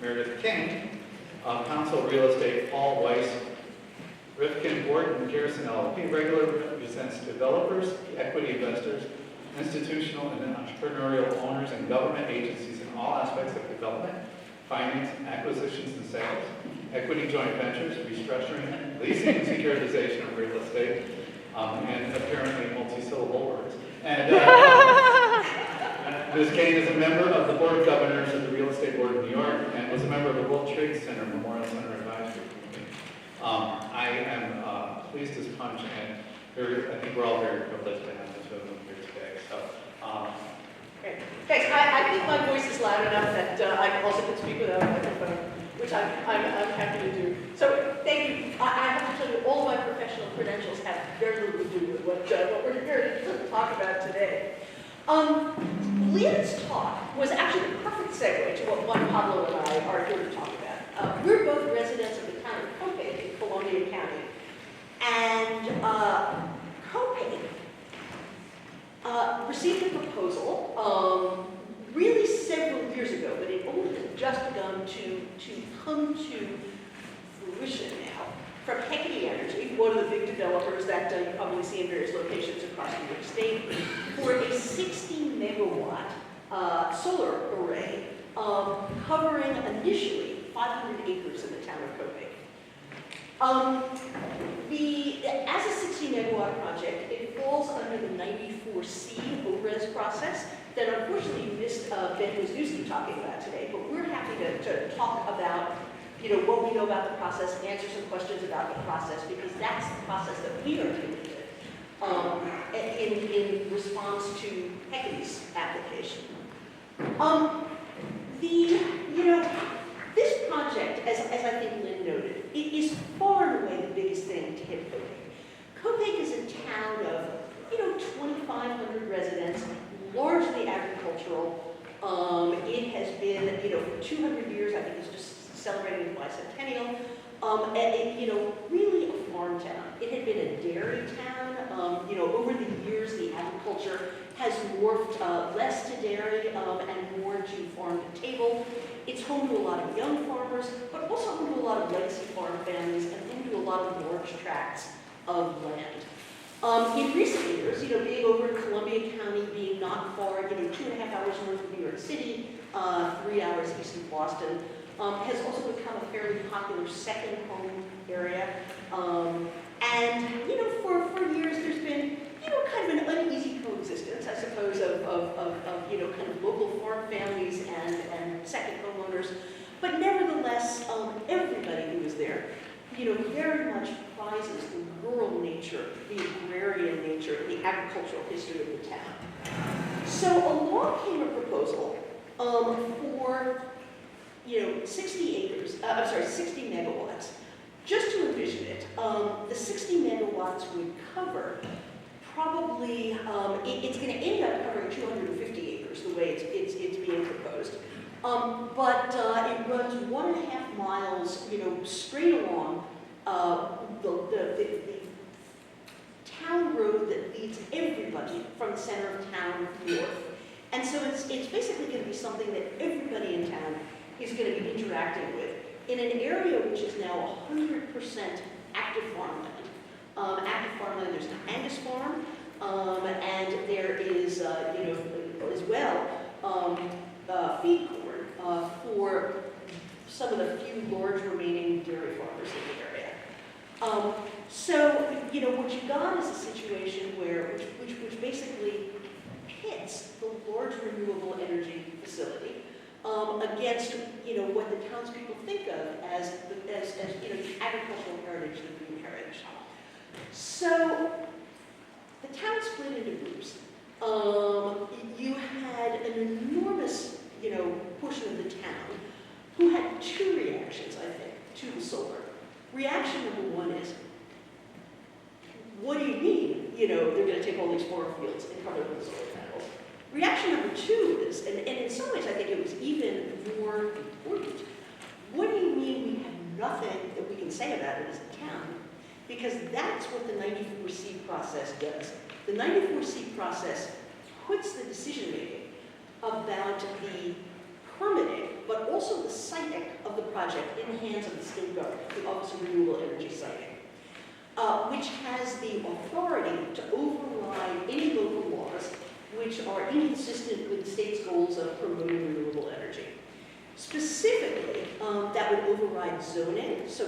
Meredith, Kane, Council Real Estate, Paul Weiss, Rifkin, Gordon, Garrison LLP, regularly represents developers, equity investors, institutional and entrepreneurial owners, and government agencies in all aspects of development, finance, acquisitions and sales, equity joint ventures, restructuring, leasing and securitization of real estate, and apparently multi-syllable words. And Ms. Kane is a member of the Board of Governors of the Real Estate Board of New York and was a member of the World Trade Center Memorial Center Advisory Committee. I am pleased as punch, and I think we're all very privileged to have the two of them here today. So, Great. Thanks. I think my voice is loud enough that I also can speak without a microphone, which I'm happy to do. So thank you. I have to tell you, all of my professional credentials have very little to do with what we're here to talk about today. Lynn's talk was actually the perfect segue to what Juan-Pablo and I are here to talk about. We're both residents of the town of Copake in Columbia County. And Copake received a proposal really several years ago, but it only had just begun to come to fruition now, from Hecate Energy, one of the big developers that you probably see in various locations across New York State, for a 60-megawatt solar array covering initially 500 acres in the town of Copake. As a 60-megawatt project, it falls under the 94C ORES process that unfortunately you missed Ben Wisniewski talking about today, but we're happy to talk about what we know about the process, answer some questions about the process, because that's the process that we are dealing with in response to Hecate's application. This project, as I think Lynn noted, it is far and away the biggest thing to hit Copake. Copake is a town of 2,500 residents, largely agricultural. It has been, for 200 years, I think it's just celebrating its bicentennial, really a farm town. It had been a dairy town. Over the years, the agriculture has morphed less to dairy and more to farm to table. It's home to a lot of young farmers, but also home to a lot of legacy farm families and home to a lot of large tracts of land. In recent years, being over in Columbia County, being not far, 2.5 hours north of New York City, 3 hours east of Boston, has also become a fairly popular second home area. And for years there's been, kind of an uneasy coexistence, I suppose, of kind of local farm families and second homeowners. But nevertheless, everybody who is there, very much prizes the rural nature, the agrarian nature, the agricultural history of the town. So along came a proposal for 60 megawatts. Just to envision it, the 60 megawatts would cover probably, it's going to end up covering 250 acres the way it's being proposed. But it runs 1.5 miles, straight along the town road that leads everybody from the center of town north. And so it's basically going to be something that everybody in town is going to be interacting with in an area which is now 100% active farmland. Active farmland, there's an Angus farm, and there is, as well, feed corn for some of the few large remaining dairy farmers in the area. So, what you got is a situation which basically pits the large renewable energy facility against, what the townspeople think of as the agricultural heritage that we inherit. So the town split into groups. You had an enormous, portion of the town who had two reactions, I think, to the solar. Reaction number one is, what do you mean? They're going to take all these farm fields and cover them with solar panels. Reaction number two is, and in some ways I think it was even more important, what do you mean we have nothing that we can say about it as a town? Because that's what the 94C process does. The 94C process puts the decision-making about the permitting but also the siting of the project in the hands of the state government, the Office of Renewable Energy Siting, which has the authority to override any local laws which are inconsistent with the state's goals of promoting renewable energy. Specifically, that would override zoning, so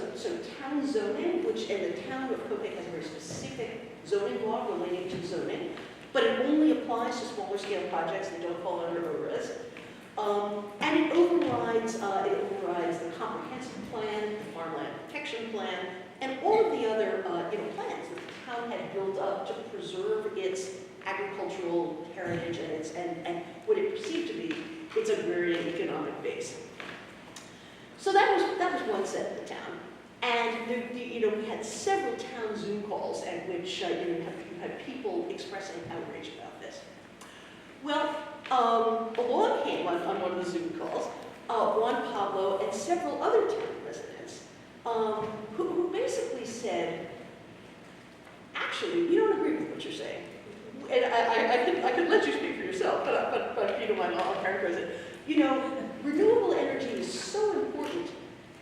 town zoning, and the town of Copake has a very specific zoning law relating to zoning, but it only applies to smaller scale projects that don't fall under ORES. And it overrides the comprehensive plan, the farmland protection plan, and all of the other plans that the town had built up to preserve its agricultural heritage and what it perceived to be its agrarian economic base. So that was one set of the town, and we had several town Zoom calls at which you had people expressing outrage about this. Well, along came on one of the Zoom calls Juan-Pablo and several other town residents who basically said, actually, we don't agree with what you're saying. And I could let you speak for yourself, but if you don't mind, I'll characterize it. Renewable energy is so important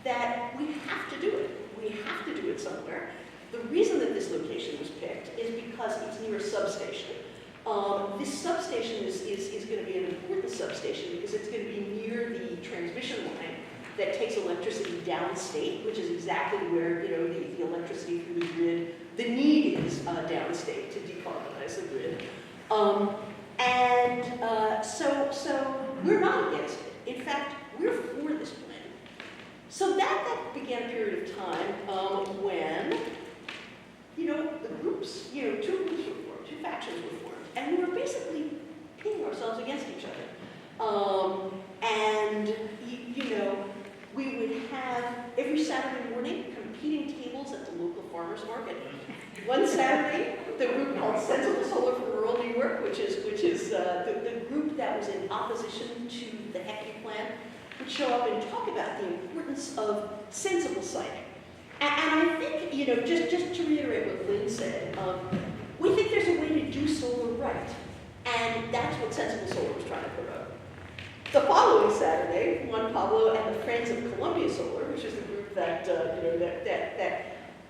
that we have to do it. We have to do it somewhere. The reason that this location was picked is because it's near a substation. This substation is going to be an important substation because it's going to be near the transmission line that takes electricity downstate, which is exactly where the electricity through the grid, the need is downstate to decarbonize the grid. So we're not against it. In fact, we're for this plan. So that began a period of time when the groups, two groups were formed, two factions were formed, and we were basically pitting ourselves against each other. We would have every Saturday morning competing tables at the local farmers market. One Saturday, the group called Sensible Solar for Rural New York, which is the group that was in opposition to the HECI plan, would show up and talk about the importance of sensible siting. And I think, just to reiterate what Glen said, we think there's a way to do solar right, and that's what Sensible Solar was trying to promote. The following Saturday, Juan-Pablo and the Friends of Columbia Solar, which is the group that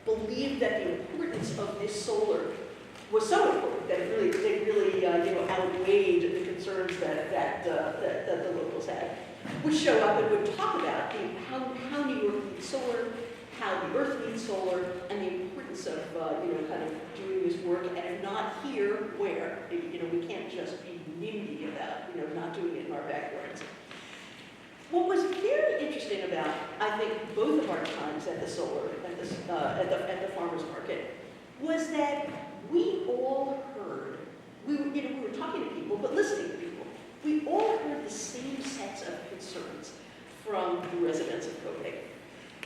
believed that the importance of this solar was so important that they really outweighed the concerns that the locals had, would show up and would talk about how New York needs solar, how the Earth needs solar, and the importance of kind of doing this work, and if not here, where? We can't just be NIMBY about not doing it in our backyards. What was very interesting about, I think, both of our times at the solar, at the farmers market, was that we all heard. We were talking to people, but listening to people. We all heard the same sets of concerns from the residents of Copake.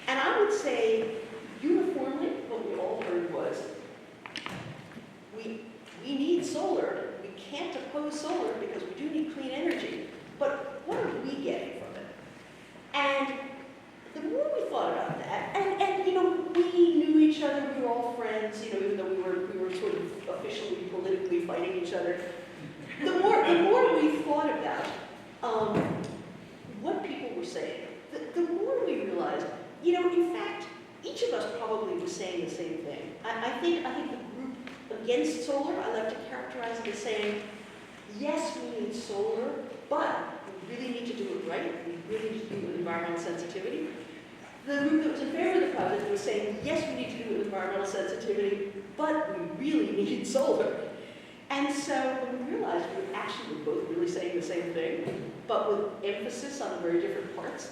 And I would say, uniformly, what we all heard was, we need solar. We can't oppose solar because we do need clean energy. But what are we getting from it? And the more we thought about that, and we knew each other, we were all friends, even though we were sort of officially politically fighting each other. The more we thought about what people were saying, the more we realized, in fact, each of us probably was saying the same thing. I think the group against solar, I like to characterize it as saying, yes, we need solar, but we really need to do it right. We really need to do it with environmental sensitivity. The group that was in favor of the project was saying, yes, we need to do it with environmental sensitivity, but we really need solar. And so when we realized we actually were both really saying the same thing, but with emphasis on very different parts,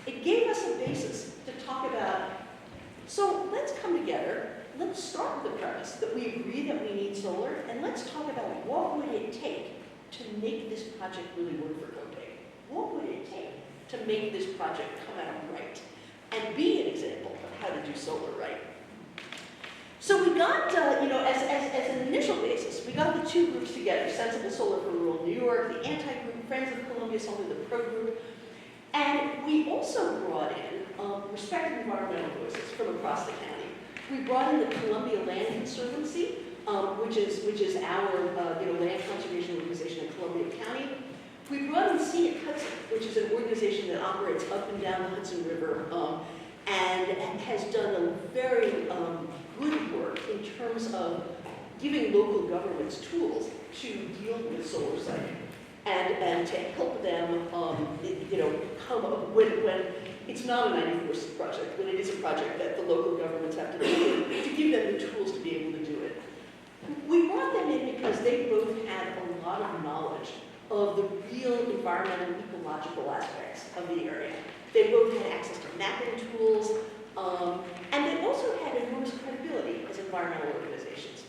it gave us a basis to talk about, so let's come together, let's start with the premise that we agree that we need solar, and let's talk about what would it take to make this project really work for Copake. What would it take to make this project come out right and be an example of how to do solar right? So we got, as an initial basis, we got the two groups together, Sensible Solar for Rural New York, the anti-group, Friends of Columbia Solar, the pro-group, and we also brought in respected environmental voices from across the county. We brought in the Columbia Land Conservancy, which is our land conservation organization in Columbia County. We brought in Scenic Hudson, which is an organization that operates up and down the Hudson River and has done a very good work in terms of giving local governments tools to deal with solar siting and to help them, come up when it's not a 94C project, but it is a project that the local governments have to do to give them the tools to be able to do it. We brought them in because they both had a lot of knowledge of the real environmental and ecological aspects of the area. They both had access to mapping tools, and they also had enormous credibility as environmental organizations.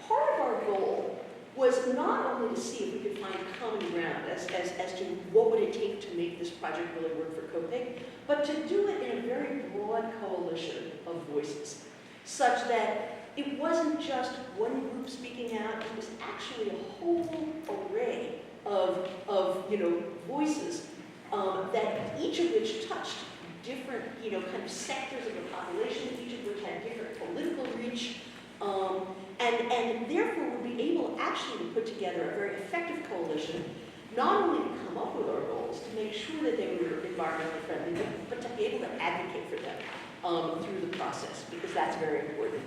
Part of our goal was not only to see if we could find common ground as to what would it take to make this project really work for Copake, but to do it in a very broad coalition of voices, such that it wasn't just one group speaking out, it was actually a whole array of voices that each of which touched different, kind of sectors of the population, each of which had different political reach, and therefore would be able actually to put together a very effective coalition, not only to come up with our goals, to make sure that they were environmentally friendly, but to be able to advocate for them through the process, because that's very important.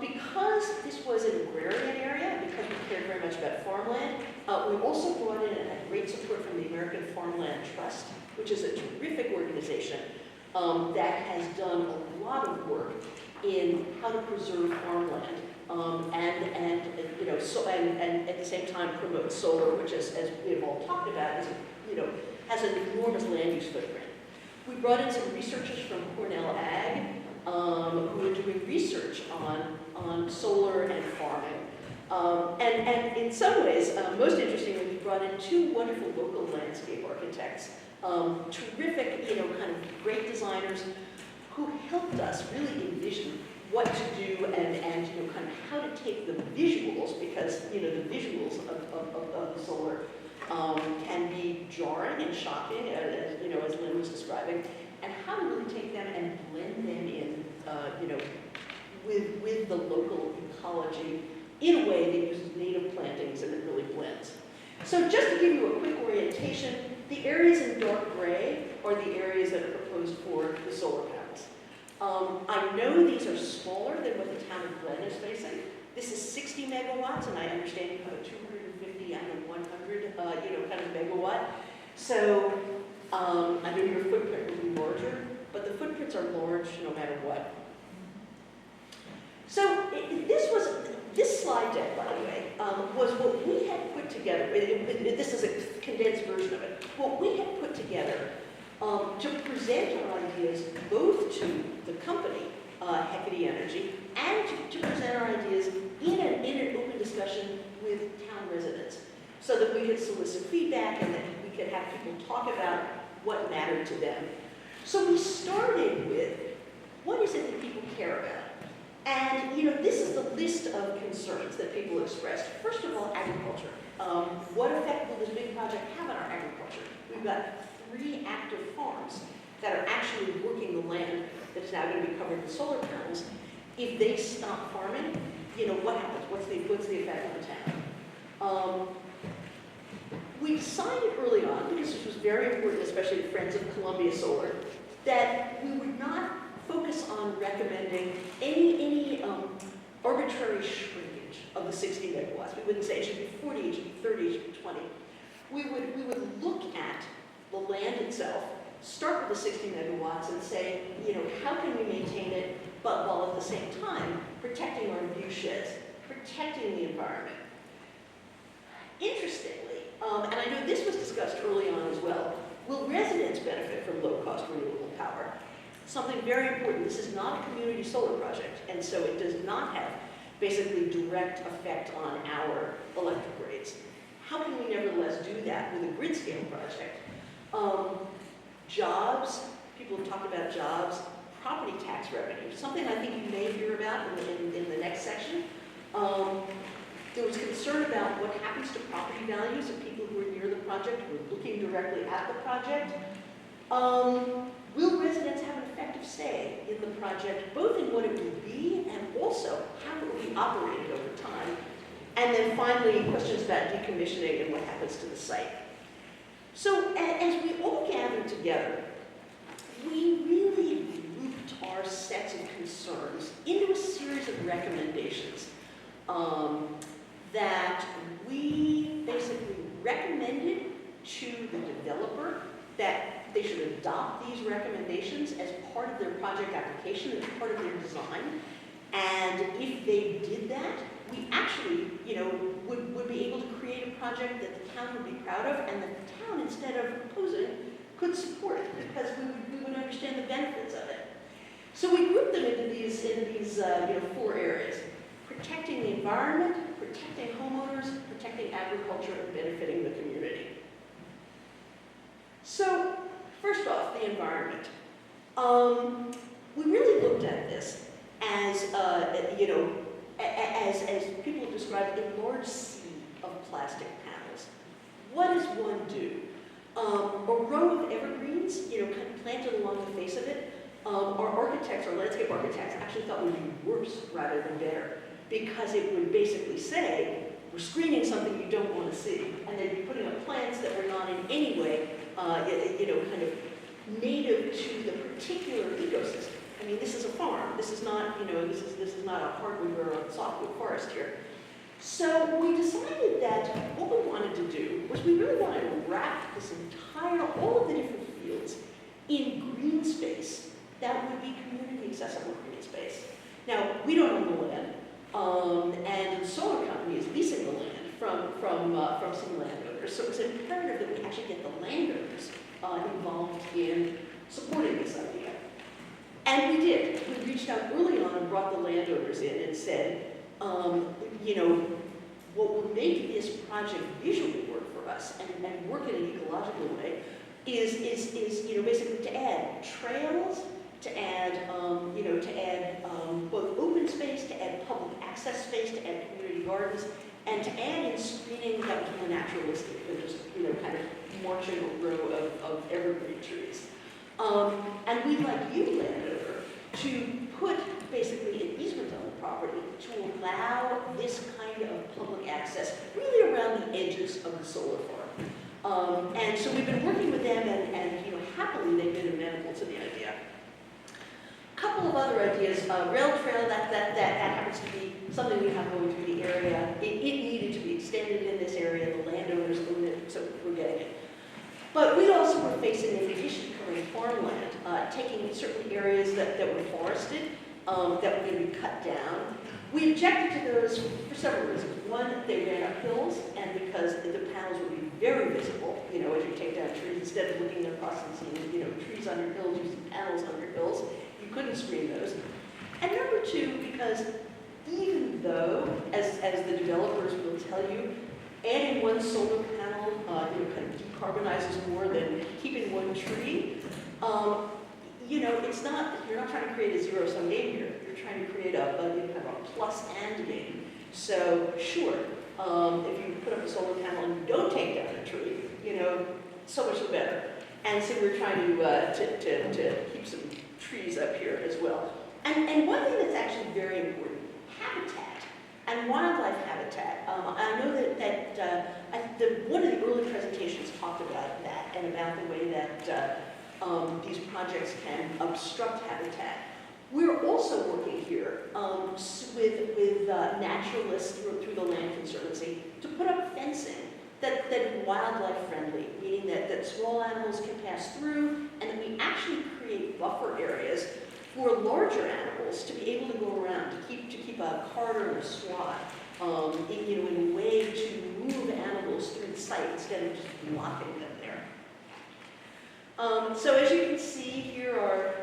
Because this was an agrarian area, because we cared very much about farmland, we also brought in and had great support from the American Farmland Trust, which is a terrific organization that has done a lot of work in how to preserve farmland and at the same time promote solar, which as we've all talked about, is has an enormous land use footprint. We brought in some researchers from Cornell Ag who are doing research on solar and farming. And in some ways, most interestingly, we brought in two wonderful local landscape architects, terrific, kind of great designers who helped us really envision what to do and kind of how to take the visuals, because, the visuals of the solar can be jarring and shocking, as Lynn was describing, and how to really take them and blend them in, with the local ecology in a way that uses native plantings and it really blends. So just to give you a quick orientation, the areas in dark gray are the areas that are proposed for the solar panels. I know these are smaller than what the town of Glen is facing. This is 60 megawatts, and I understand you have a 250 and a 100, kind of megawatt. So I know your footprint will be larger, but the footprints are large no matter what. So this slide deck, by the way, was what we had put together. This is a condensed version of it. What we had put together to present our ideas both to the company, Hecate Energy, and to present our ideas in an open discussion with town residents, so that we could solicit feedback and that we could have people talk about what mattered to them. So we started with, what is it that people care about? And, this is the list of concerns that people expressed. First of all, agriculture. What effect will this big project have on our agriculture? We've got 3 active farms that are actually working the land that is now going to be covered with solar panels. If they stop farming, what happens? What's the effect on the town? We decided early on, because this was very important, especially to Friends of Columbia Solar, that we would not focus on recommending any arbitrary shrinkage of the 60 megawatts. We wouldn't say it should be 40, it should be 30, it should be 20. We would look at the land itself, start with the 60 megawatts and say, how can we maintain it, but while at the same time protecting our view sheds, protecting the environment. Interestingly, and I know this was discussed early on as well, will residents benefit from low-cost renewable power? Something very important. This is not a community solar project, and so it does not have basically direct effect on our electric rates. How can we nevertheless do that with a grid scale project? Jobs, people have talked about jobs, property tax revenue, something I think you may hear about in the next section. There was concern about what happens to property values of people who are near the project, who are looking directly at the project. Will residents have an effective say in the project, both in what it will be and also how it will be operated over time? And And then finally, questions about decommissioning and what happens to the site. So as we all gather together, we really grouped our sets of concerns into a series of recommendations that we basically recommended to the developer that they should adopt these recommendations as part of their project application, as part of their design. And if they did that, we actually, would be able to create a project that the town would be proud of, and that the town, instead of opposing, could support it, because we would understand the benefits of it. So we grouped them into these 4 areas: protecting the environment, protecting homeowners, protecting agriculture, and benefiting the community. So first off, the environment. We really looked at this as as people have described, a large sea of plastic panels. What does one do? A row of evergreens, kind of planted along the face of it, our landscape architects actually thought would be worse rather than better, because it would basically say, we're screening something you don't want to see, and they'd be putting up plants that were not in any way, kind of native to the particular ecosystem. I mean, this is a farm. This is not, this is not a hardwood or a softwood forest here. So we decided that what we wanted to do was we really wanted to wrap this all of the different fields in green space that would be community accessible green space. Now, we don't own the land, and the solar company is leasing the land from some landowners. So it was imperative that we actually get the landowners involved in supporting this idea. And we did. We reached out early on and brought the landowners in and said, what would make this project visually work for us and work in an ecological way is basically to add trails, to add both open space, to add public access space, to add community gardens, and to add in screening that was more naturalistic than just kind of marching a row of evergreen trees. And we'd like you, landowner, to put basically an easement on the property to allow this kind of public access really around the edges of the solar farm. And so we've been working with them, and happily they've been amenable to the idea. A couple of other ideas. Rail trail, that happens to be something we have going through the area. It needed to be extended in this area. The landowners own it, so we're getting it. But we also were facing an issue covering farmland, taking certain areas that were forested, that were going to be cut down. We objected to those for several reasons. One, they ran up hills, and because the panels would be very visible, as you take down trees, instead of looking across and seeing, trees under hills, you see panels under hills. You couldn't screen those. And number two, because even though, as the developers will tell you, adding one solar panel, kind of decarbonizes more than keeping one tree. It's not. You're not trying to create a zero-sum game here. You're trying to create a kind of a plus and game. So sure, if you put up a solar panel and you don't take down a tree, so much the better. And so we're trying to keep some trees up here as well. And one thing that's actually very important: habitat. And wildlife habitat. I know that one of the early presentations talked about that and about the way that these projects can obstruct habitat. We're also working here with naturalists through the Land Conservancy to put up fencing that is wildlife friendly, meaning that small animals can pass through, and that we actually create buffer areas for larger animals to be able to go around, to keep a corridor and a swat, in a way to move animals through the site instead of just blocking them there. So as you can see, here are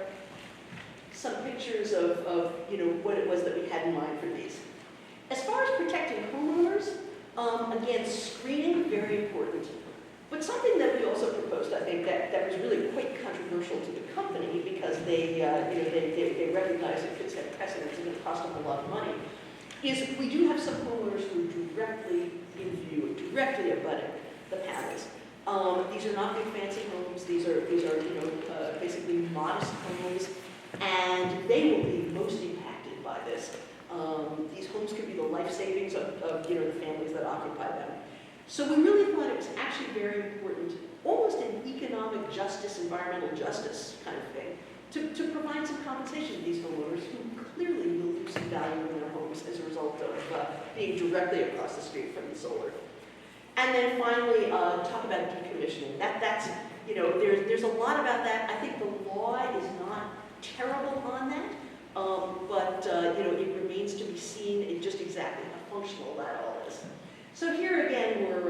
some pictures of what it was that we had in mind for these. As far as protecting homeowners, again, screening, very important. But something that we also proposed, I think, that was really quite controversial to the company, because they recognize it could set precedents and it cost them a lot of money, is we do have some homeowners who are directly in view, directly abutting the panels. These are not big fancy homes. These are basically modest homes, and they will be most impacted by this. These homes could be the life savings of the families that occupy them. So we really thought it was actually very important, almost an economic justice, environmental justice kind of thing, to provide some compensation to these homeowners who clearly will lose some value in their homes as a result of being directly across the street from the solar. And then finally, talk about decommissioning. That's there's a lot about that. I think the law is not terrible on that, but it remains to be seen just exactly how functional that all is. So here again, we're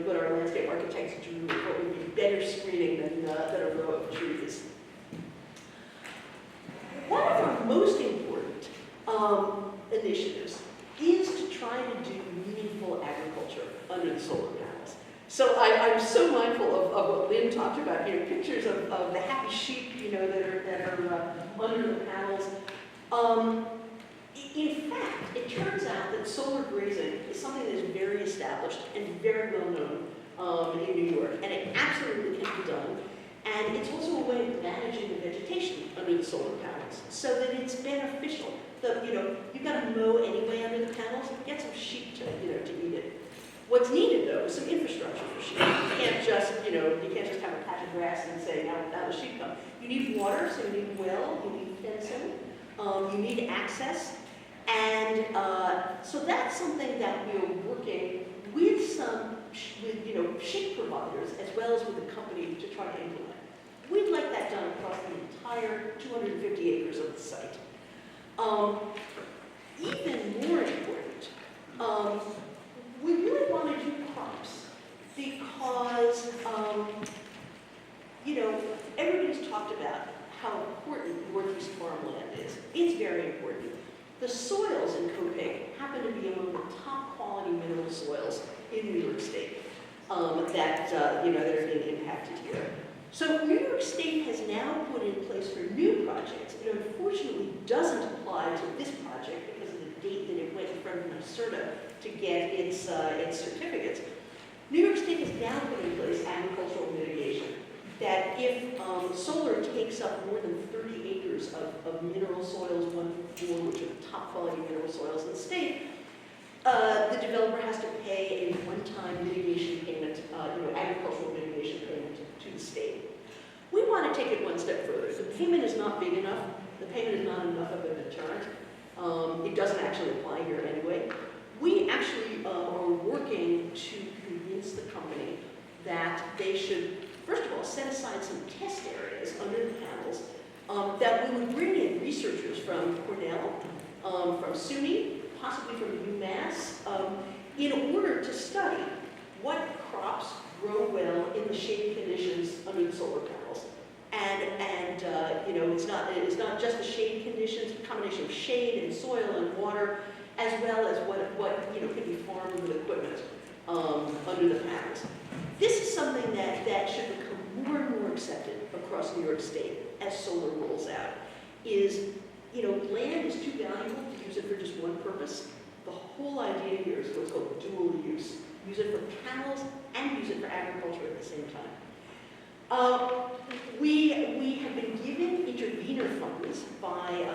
what our landscape architects drew, what would be better screening than a row of trees. One of our most important initiatives is to try to do meaningful agriculture under the solar panels. So I'm so mindful of what Lynn talked about, pictures of the happy sheep, that are under the panels. In fact, it turns out that solar grazing is something that is very established and very well known in New York, and it absolutely can be done. And it's also a way of managing the vegetation under the solar panels, so that it's beneficial. You've got to mow anyway under the panels. Get some sheep to eat it. What's needed though is some infrastructure for sheep. You can't just have a patch of grass and say now the sheep come. You need water, so you need a well. You need fencing. You need access, and so that's something that we're working with sheep providers as well as with the company to try to implement. We'd like that done across the entire 250 acres of the site. Even more important, we really want to do crops because, everybody's talked about how important Northeast farmland is. It's very important. The soils in Copake happen to be among the top quality mineral soils in New York State that are being impacted here. So New York State has now put in place for new projects. It unfortunately doesn't apply to this project because of the date that it went in front of NYSERDA to get its certificates. New York State has now put in place agricultural mitigation that if solar takes up more than 30 acres of mineral soils, 1 through 4, which are the top quality mineral soils in the state, the developer has to pay a one-time mitigation payment, agricultural mitigation payment to the state. We want to take it one step further. The payment is not big enough. The payment is not enough of a deterrent. It doesn't actually apply here anyway. We actually are working to convince the company that they should, first of all, set aside some test areas under the panels, that we would bring in researchers from Cornell, from SUNY, possibly from UMass, in order to study what crops grow well in the shade conditions under the solar panels. And it's not just the shade conditions, a combination of shade and soil and water, as well as what can be farmed with equipment under the panels. This is something that should become more and more accepted across New York State as solar rolls out. Land is too valuable to use it for just one purpose. The whole idea here is what's called dual use. Use it for panels and use it for agriculture at the same time. We have been given intervenor funds by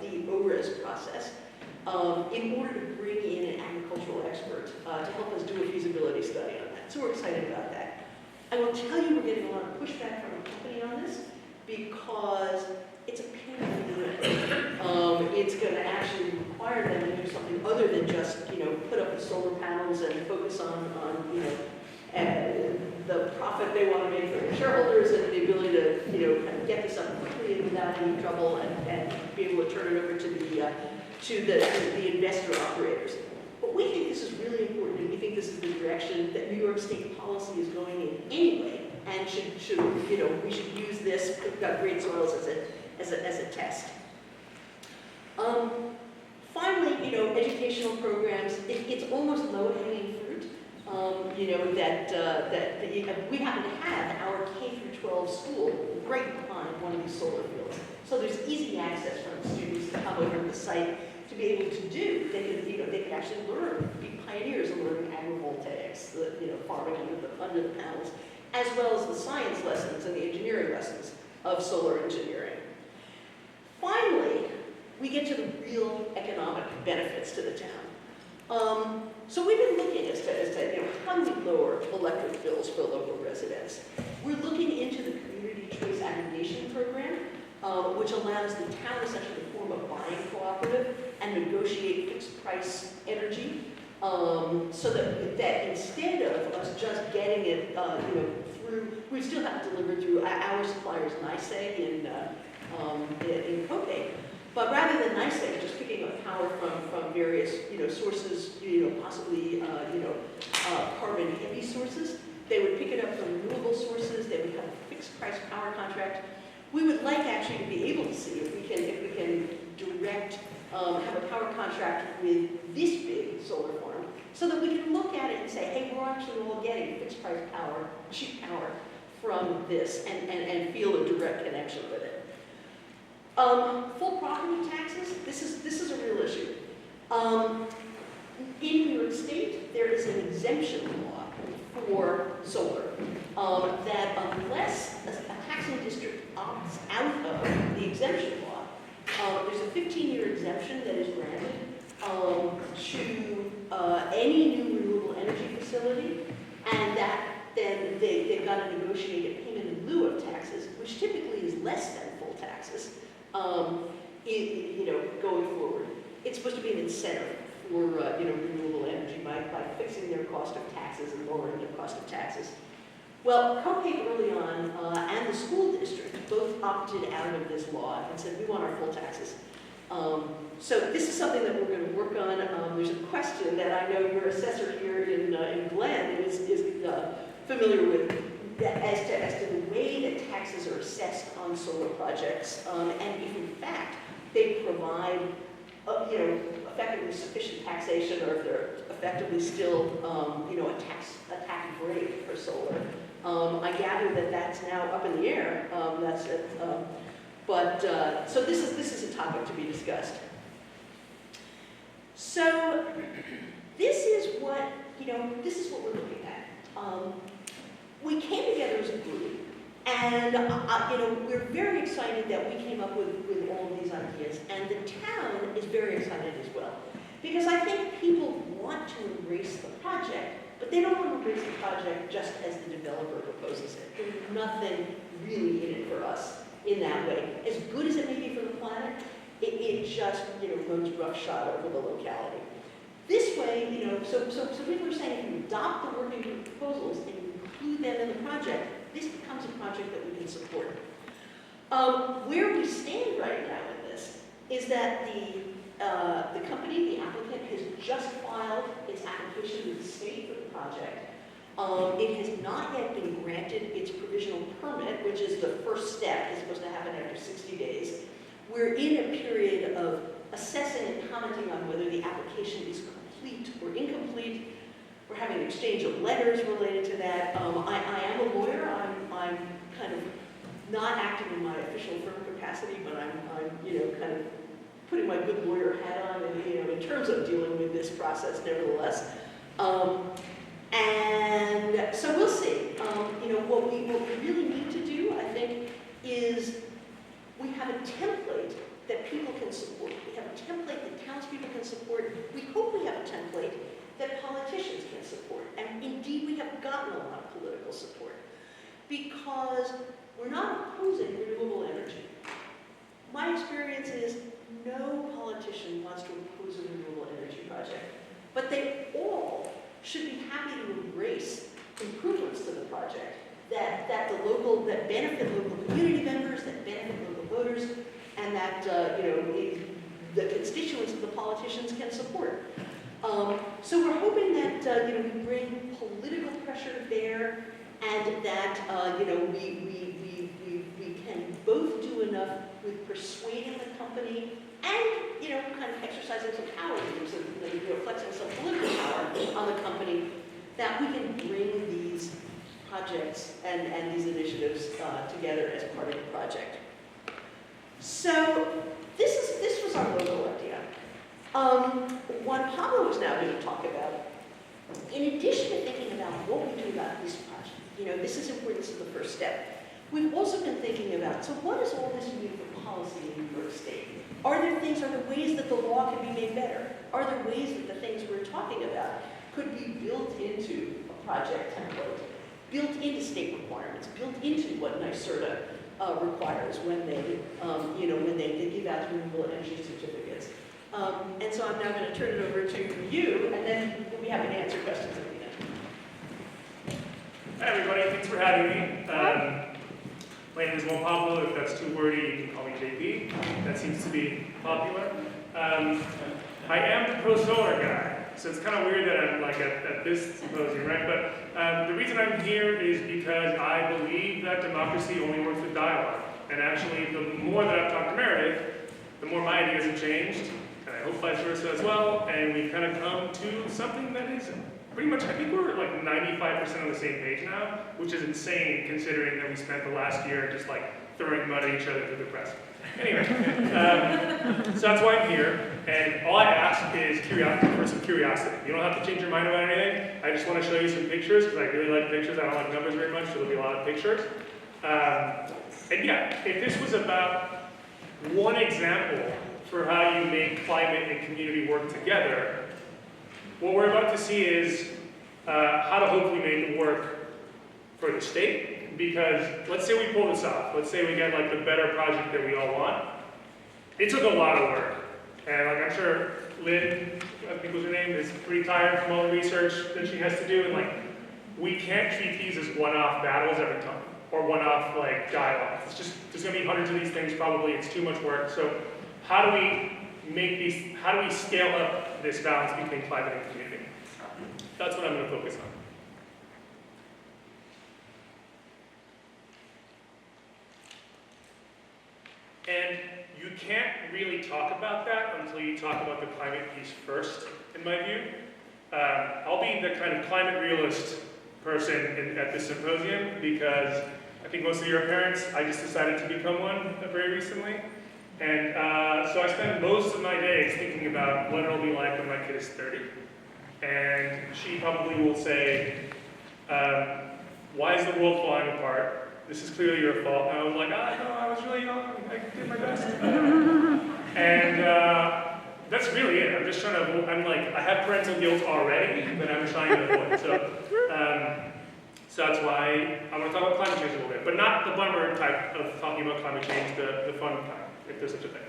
the ORES process in order to bring in an agricultural expert to help us do a feasibility study on that. So we're excited about that. I will tell you we're getting a lot of pushback from the company on this because it's a pain in the neck. It's going to actually require them to do something other than just put up the solar panels and focus on the profit they want to make for their shareholders and the ability to kind of get this up quickly and without any trouble and be able to turn it over to the investor operators. But we think this is really important, and we think this is the direction that New York State policy is going in anyway, and we should use this. We've got great soils as a test. Finally, educational programs. It's almost low-hanging fruit. That we happen to have our K through 12 school right behind one of these solar fields. So there's easy access from students to come over to the site to be able to do. They could actually learn, be pioneers in learning agrivoltaics, farming under the panels, as well as the science lessons and the engineering lessons of solar engineering. Finally, we get to the real economic benefits to the town. So we've been looking as to how do we lower electric bills for local residents? We're looking into the community choice aggregation program, which allows the town essentially to form a buying cooperative and negotiate fixed price energy, so that instead of us just getting it, through, we still have to deliver through our suppliers, NICE in Copake. But rather than NICE just picking up power from various sources, possibly carbon heavy sources, they would pick it up from renewable sources. They would have a fixed price power contract. We would like actually to be able to see if we can direct have a power contract with this big solar farm, so that we can look at it and say, hey, we're actually all getting fixed price power, cheap power from this, and feel a direct connection with it. Full property taxes, this is a real issue. In New York State, there is an exemption law for solar, that unless a taxing district opts out of the exemption law, there's a 15-year exemption that is granted to any new renewable energy facility, and that then they've got to negotiate a payment in lieu of taxes, which typically is less than full taxes. Going forward, it's supposed to be an incentive for renewable energy by fixing their cost of taxes and lowering their cost of taxes. Well, Copake early on and the school district both opted out of this law and said we want our full taxes. So this is something that we're going to work on. There's a question that I know your assessor here in Glen is familiar with, as to the way that taxes are assessed on solar projects, and if in fact they provide, effectively sufficient taxation, or if they're effectively still, a tax break for solar. I gather that that's now up in the air. That's it. So this is a topic to be discussed. So this is what we're looking at. We came together as a group, and we're very excited that we came up with all of these ideas, and the town is very excited as well, because I think people want to embrace the project, but they don't want to embrace the project just as the developer proposes it. There's nothing really in it for us in that way. As good as it may be for the planet, it just runs roughshod over the locality. This way, so people are saying if you adopt the working group proposals and include them in the project, this becomes a project that we can support. Where we stand right now in this is that the company, the applicant, has just filed its application with the state for the project. It has not yet been granted its provisional permit, which is the first step. It's supposed to happen after 60 days. We're in a period of assessing and commenting on whether the application is complete or incomplete. We're having an exchange of letters related to that. I am a lawyer. I'm kind of not acting in my official firm capacity, but I'm kind of putting my good lawyer hat on, and in terms of dealing with this process, nevertheless. And so we'll see. What we really need to do, I think, is we have a template that people can support. We have a template that townspeople can support. We hope we have a template that politicians can support. And indeed, we have gotten a lot of political support, because we're not opposing renewable energy. My experience is no politician wants to oppose a renewable energy project, but they all should be happy to embrace improvements to the project that benefit local community members, that benefit local voters, and that the constituents of the politicians can support. So we're hoping that we bring political pressure to bear, and that we can both do enough with persuading the company and kind of exercising some power, flexing some political power on the company, that we can bring these projects and these initiatives together as part of the project. So this was our logo idea. Juan-Pablo is now going to talk about, in addition to thinking about what we do about this project, this is important, this is the first step. We've also been thinking about, so what does all this mean for policy in New York State? Are there ways that the law can be made better? Are there ways that the things we're talking about could be built into a project template, built into state requirements, built into what NYSERDA requires when they, when they give out renewable energy certificates? And so I'm now going to turn it over to you, and then we'll be happy to answer questions at the end. Hi everybody, thanks for having me. My name is Juan-Pablo. If that's too wordy, you can call me JP. That seems to be popular. I am the pro-solar guy, so it's kind of weird that I'm like at this symposium, right? But the reason I'm here is because I believe that democracy only works with dialogue. And actually, the more that I've talked to Meredith, the more my ideas have changed, and I hope vice versa as well, and we've kind of come to something that is pretty much, I think we're like 95% on the same page now, which is insane considering that we spent the last year just like throwing mud at each other through the press. Anyway, so that's why I'm here, and all I ask is for some curiosity. You don't have to change your mind about anything. I just want to show you some pictures, because I really like pictures. I don't like numbers very much, so there'll be a lot of pictures. And yeah, if this was about one example for how you make climate and community work together, what we're about to see is how to hopefully make it work for the state. Because let's say we pull this off. Let's say we get like the better project that we all want. It took a lot of work. And like I'm sure Lynn, I think was her name, is pretty tired from all the research that she has to do. And like, we can't treat these as one-off battles every time. Or one-off like dialogues. It's just, there's gonna be hundreds of these things probably. It's too much work. So how do we scale up this balance between climate and community? That's what I'm gonna focus on. And you can't really talk about that until you talk about the climate piece first, in my view. I'll be the kind of climate realist person at this symposium because I think most of you are parents. I just decided to become one very recently. And so I spend most of my days thinking about what it'll be like when my kid is 30. And she probably will say, why is the world falling apart? This is clearly your fault. And I was like, no, I was really young. I did my best. And that's really it. I'm just trying to, I have parental guilt already, but I'm trying to avoid. So that's why I want to talk about climate change a little bit, but not the bummer type of talking about climate change, the fun kind, if there's such a thing.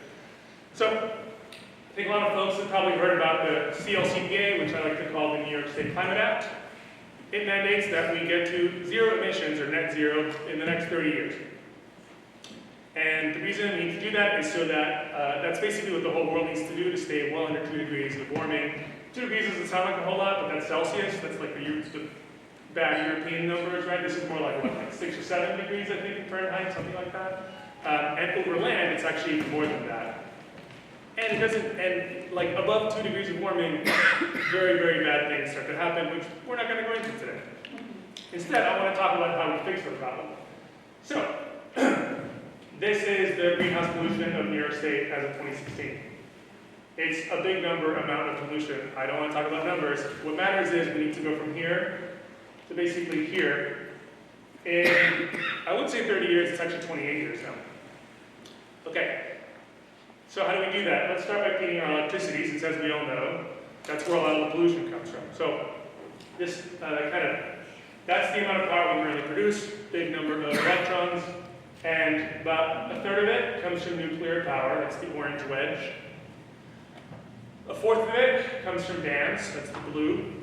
So I think a lot of folks have probably heard about the CLCPA, which I like to call the New York State Climate Act. It mandates that we get to zero emissions or net zero in the next 30 years. And the reason we need to do that is so that that's basically what the whole world needs to do to stay well under 2 degrees of warming. 2 degrees doesn't sound like a whole lot, but that's Celsius. That's like the bad European numbers, right? This is more like, what, like 6 or 7 degrees, I think, in Fahrenheit, something like that. And over land, it's actually more than that. And it doesn't, and like above 2 degrees of warming, very, very bad things start to happen, which we're not going to go into today. Instead, I want to talk about how we fix the problem. So, this is the greenhouse pollution of New York State as of 2016. It's a big amount of pollution. I don't want to talk about numbers. What matters is we need to go from here to basically here. In, I would say 30 years, it's actually 28 years now. Okay. So how do we do that? Let's start by cleaning our electricity, since as we all know, that's where a lot of the pollution comes from. So this that's the amount of power we currently produce, big number of electrons, and about a third of it comes from nuclear power, that's the orange wedge. A fourth of it comes from dams, that's the blue.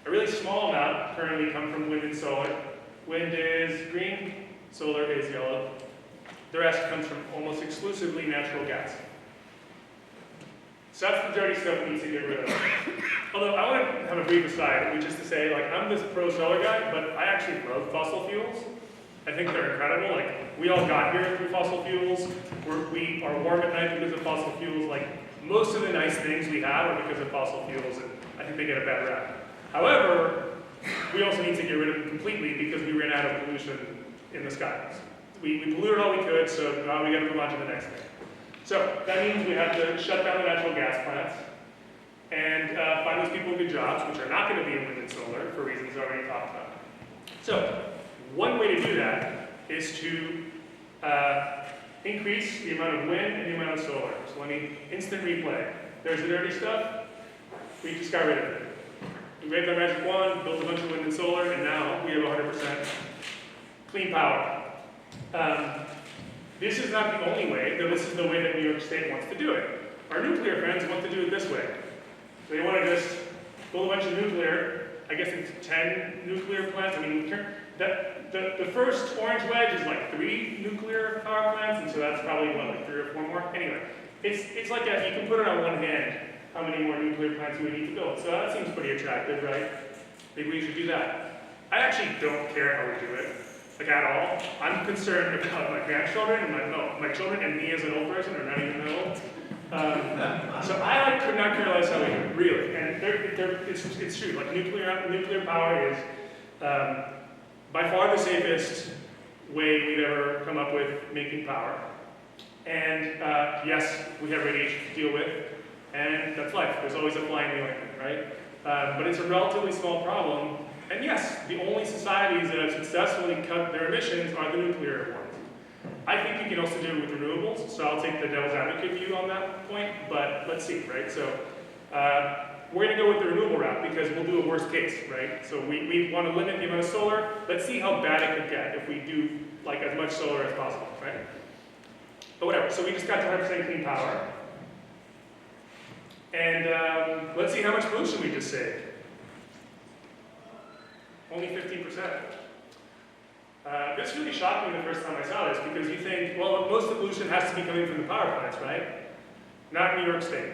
A really small amount currently come from wind and solar. Wind is green, solar is yellow. The rest comes from almost exclusively natural gas. So that's the dirty stuff we need to get rid of. Although I want to have a brief aside, which is to say, like, I'm this pro-solar guy, but I actually love fossil fuels. I think they're incredible. Like, we all got here through fossil fuels. We are warm at night because of fossil fuels. Like, most of the nice things we have are because of fossil fuels, and I think they get a bad rap. However, we also need to get rid of them completely because we ran out of pollution in the skies. We polluted all we could, so now we got to move on to the next thing. So that means we have to shut down the natural gas plants and find those people good jobs, which are not going to be in wind and solar for reasons already talked about. So one way to do that is to increase the amount of wind and the amount of solar. So let me instant replay. There's the dirty stuff. We just got rid of it. We waved our magic wand, built a bunch of wind and solar, and now we have 100% clean power. This is not the only way, though this is the way that New York State wants to do it. Our nuclear friends want to do it this way. They want to just build a bunch of nuclear, I guess it's 10 nuclear plants. I mean, the first orange wedge is like 3 nuclear power plants, and so that's probably, what, like 3 or 4 more? Anyway, it's like that. You can put it on one hand how many more nuclear plants we need to build. So that seems pretty attractive, right? Maybe we should do that. I actually don't care how we do it, like at all. I'm concerned about my grandchildren and my children and me as an old person, or not even old. So I could not care less how we do it, really. And it's true. Like nuclear power is by far the safest way we've ever come up with making power. And yes, we have radiation to deal with. And that's life. There's always a fly in the ointment, right? But it's a relatively small problem. And yes, the only societies that have successfully cut their emissions are the nuclear ones. I think you can also do it with renewables, so I'll take the devil's advocate view on that point, but let's see, right? So we're going to go with the renewable route because we'll do a worst case, right? So we want to limit the amount of solar. Let's see how bad it could get if we do like as much solar as possible, right? But whatever, so we just got to 100% clean power. And let's see how much pollution we just saved. Only 15%. This really shocked me the first time I saw this because you think, well, most of the pollution has to be coming from the power plants, right? Not New York State.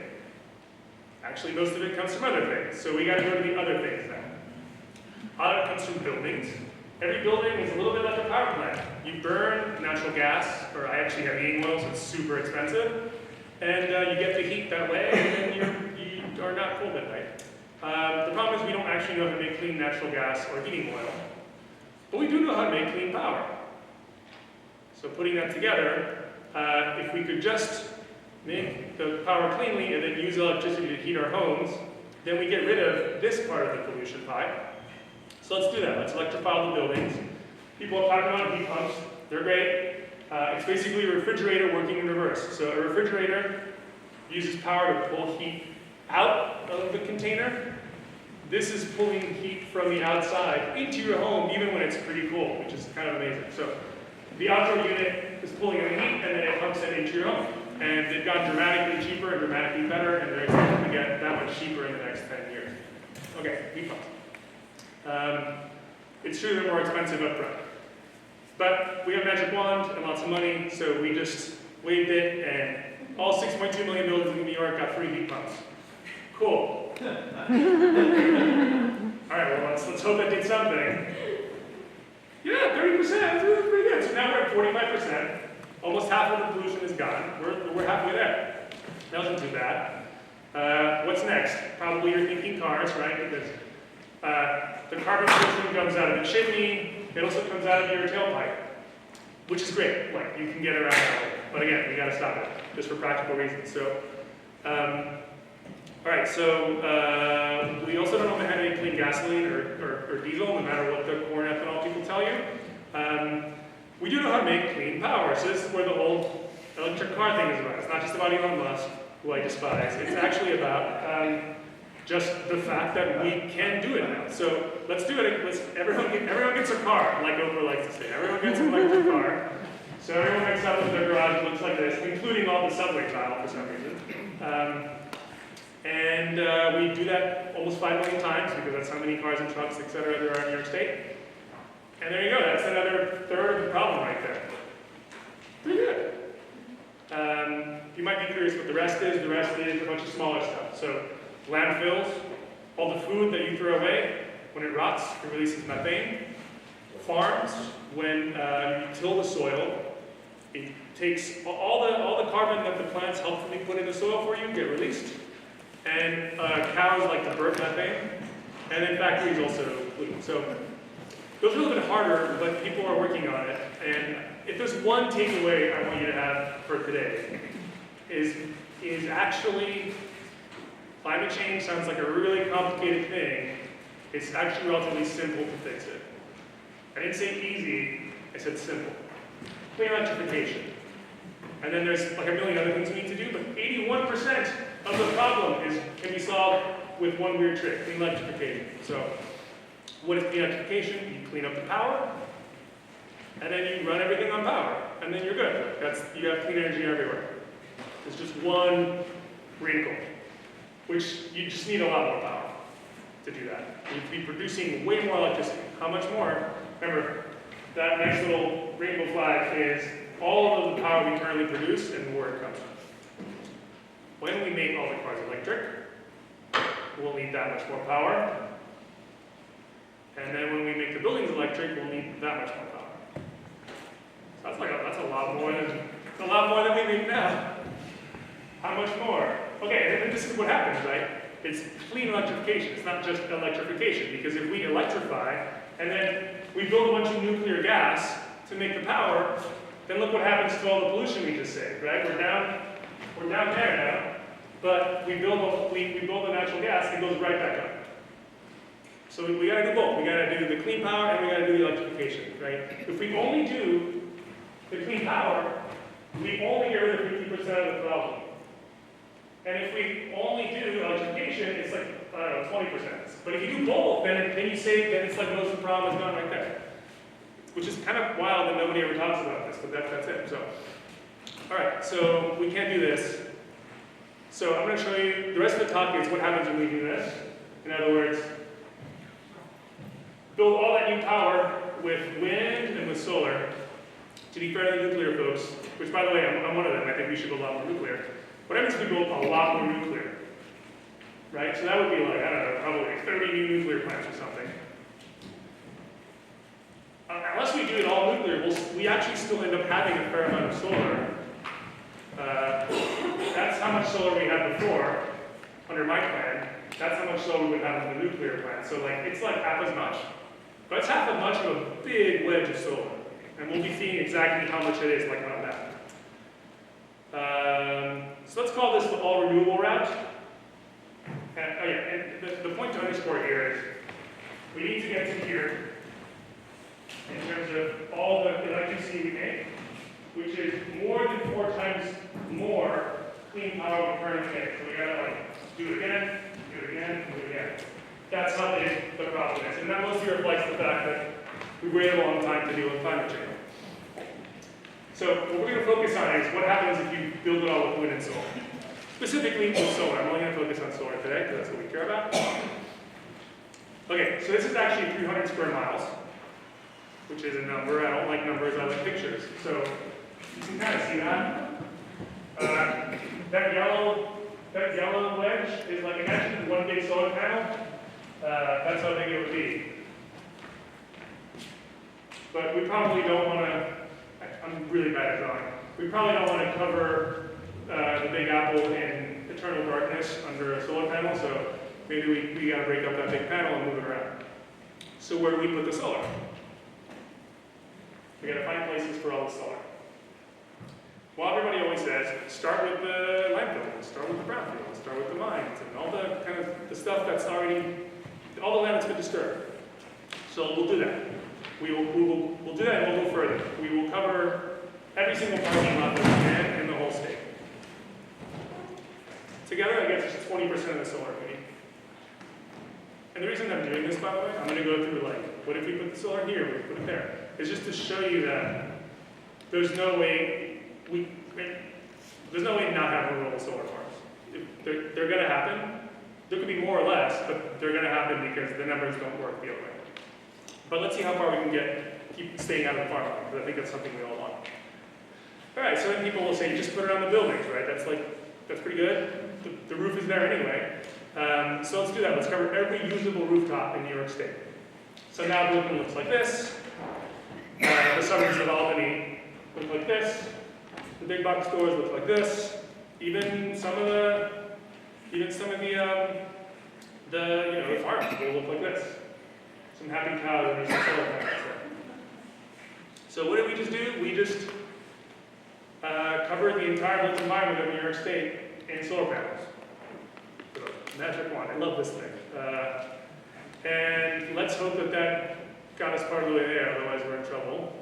Actually, most of it comes from other things. So we got to go to the other things then. A lot of it comes from buildings. Every building is a little bit like a power plant. You burn natural gas, or I actually have heating oil, so it's super expensive. And you get the heat that way, and then you are not cold at night. The problem is we don't actually know how to make clean natural gas or heating oil, but we do know how to make clean power. So putting that together, if we could just make the power cleanly and then use electricity to heat our homes, then we get rid of this part of the pollution pie. So let's do that. Let's electrify all the buildings. People are talking about heat pumps. They're great. It's basically a refrigerator working in reverse. So a refrigerator uses power to pull heat out of the container. This is pulling heat from the outside into your home, even when it's pretty cool, which is kind of amazing. So the outdoor unit is pulling in the heat, and then it pumps it into your home. And they've gotten dramatically cheaper and dramatically better, and they're expected to get that much cheaper in the next 10 years. Okay, heat pumps. It's true they're more expensive up front. But we have a magic wand and lots of money, so we just waved it, and all 6.2 million buildings in New York got free heat pumps. Cool. All right, well, let's hope that did something. Yeah, 30%, that's pretty good. So now we're at 45%. Almost half of the pollution is gone. We're halfway there. That wasn't too bad. What's next? Probably you're thinking cars, right? Because the carbon pollution comes out of the chimney. It also comes out of your tailpipe, which is great. Like, you can get around that way. But again, we got to stop it, just for practical reasons. So, all right, so we also don't know how to make clean gasoline or diesel, no matter what the corn ethanol people tell you. We do know how to make clean power. So this is where the whole electric car thing is about. It's not just about Elon Musk, who I despise. It's actually about just the fact that we can do it now. So let's do it. Everyone gets a car, like Oprah likes to say. Everyone gets an electric car. So everyone wakes up with their garage looks like this, including all the subway tile for some reason. And we do that almost 5 million times because that's how many cars and trucks, et cetera, there are in New York State. And there you go. That's another third of the problem right there. Pretty good. You might be curious what the rest is. The rest is a bunch of smaller stuff. So landfills, all the food that you throw away, when it rots, it releases methane. Farms, when you till the soil, it takes all the carbon that the plants helpfully put in the soil for you get released. And cows like to burn methane. And then factories also pollute. So it goes a little bit harder, but people are working on it. And if there's one takeaway I want you to have for today, is actually climate change sounds like a really complicated thing. It's actually relatively simple to fix it. I didn't say easy, I said simple. Clean electrification. And then there's like a million other things we need to do, but 81% of the problem can be solved with one weird trick, clean electrification. So what is clean electrification? You clean up the power, and then you run everything on power, and then you're good. You have clean energy everywhere. It's just one wrinkle, which you just need a lot more power to do that. You need to be producing way more electricity. How much more? Remember, that nice little rainbow flag is all of the power we currently produce and where it comes from. When we make all the cars electric, we'll need that much more power. And then when we make the buildings electric, we'll need that much more power. So that's a lot more than we make now. How much more? Okay, and then this is what happens, right? It's clean electrification. It's not just electrification, because if we electrify and then we build a bunch of nuclear gas to make the power, then look what happens to all the pollution we just saved, right? We're down there now, but we build the natural gas, it goes right back up. So we gotta do both. We gotta do the clean power and we gotta do the electrification, right? If we only do the clean power, we only get rid of 50% of the problem. And if we only do electrification, it's like, I don't know, 20%. But if you do both, then you save, then it's like most of the problem is gone right there. Which is kind of wild that nobody ever talks about this, but that's it. So, all right, so we can't do this. So I'm going to show you, the rest of the talk is what happens when we do this. In other words, build all that new power with wind and with solar. To be fair to the nuclear folks, which by the way, I'm one of them, I think we should build a lot more nuclear. What happens if we build a lot more nuclear? Right? So that would be like, I don't know, probably 30 new nuclear plants or something. Unless we do it all nuclear, we actually still end up having a fair amount of solar. That's how much solar we had before, under my plan. That's how much solar we would have in the nuclear plant. So like, it's like half as much. But it's half as much of a big wedge of solar. And we'll be seeing exactly how much it is, like on that. So let's call this the all renewable route. And the point to underscore here is we need to get to here in terms of all the electricity we make, which is more than 4 times more clean power we currently make. So we gotta like do it again, do it again, do it again. That's how big the problem is. And that mostly reflects the fact that we waited a long time to deal with climate change. So what we're going to focus on is what happens if you build it all with wind and solar. Specifically with solar. I'm only going to focus on solar today because that's what we care about. Okay, so this is actually 300 square miles, which is a number. I don't like numbers, I like pictures. So you can kind of see that. That yellow wedge is like, imagine one big solar panel. That's how big it would be. But we probably don't want to, I'm really bad at drawing. We probably don't want to cover the Big Apple in eternal darkness under a solar panel, so maybe we got to break up that big panel and move it around. So where do we put the solar? We got to find places for all the solar. Well, everybody always says, start with the landfill, start with the brownfield, start with the mines, and all the kind of the stuff that's already, all the land that's been disturbed. So we'll do that. We'll do that and we'll go further. We will cover every single parking lot that we can in the whole state. Together, I guess it's 20% of the solar we need. And the reason I'm doing this, by the way, I'm going to go through like, what if we put the solar here, what if we put it there? It's just to show you that there's no way to not have renewable solar farms. They're going to happen. There could be more or less, but they're going to happen because the numbers don't work the other way. But let's see how far we can keep staying out of the farmland, because I think that's something we all want. All right, so then people will say, just put it on the buildings, right? That's pretty good. The roof is there anyway. So let's do that. Let's cover every usable rooftop in New York State. So now Brooklyn looks like this. The suburbs of Albany look like this. The big box stores look like this. Even some of the farms will look like this. Some happy cows and some solar panels there. So what did we just do? We just covered the entire built environment of New York State in solar panels. So, magic wand. I love this thing. And let's hope that got us part of the way there, otherwise we're in trouble.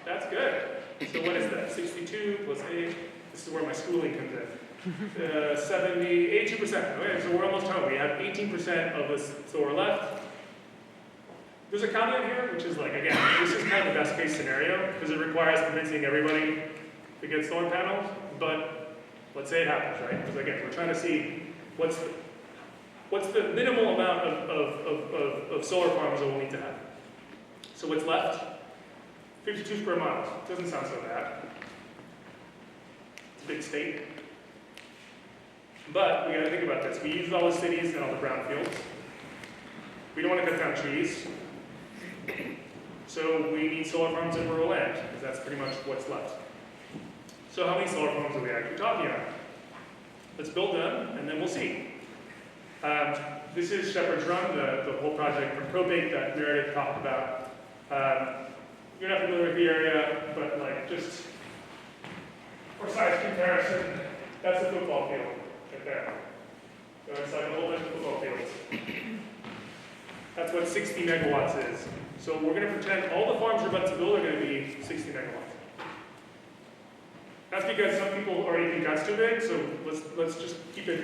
That's So what is that? 62 plus 8. This is where my schooling comes in. 82%. Okay, so we're almost home. We have 18% of this solar left. There's a caveat here, which is like, again, this is kind of the best case scenario, because it requires convincing everybody to get solar panels, but let's say it happens, right? Because again, we're trying to see what's the minimal amount of solar farms that we'll need to have. So what's left? 52 square miles. Doesn't sound so bad. It's a big state. But we gotta think about this. We use all the cities and all the brownfields. We don't want to cut down trees. So we need solar farms in rural land, because that's pretty much what's left. So how many solar farms are we actually talking about? Let's build them, and then we'll see. This is Shepard's Run, the whole project from Copake that Meredith talked about. You're not familiar with the area, but like just for size comparison, that's a football field right there. So it's like a whole bunch of football fields. That's what 60 megawatts is. So we're going to pretend all the farms we're about to build are going to be 60 megawatts. That's because some people already think that's too big, so let's just keep it,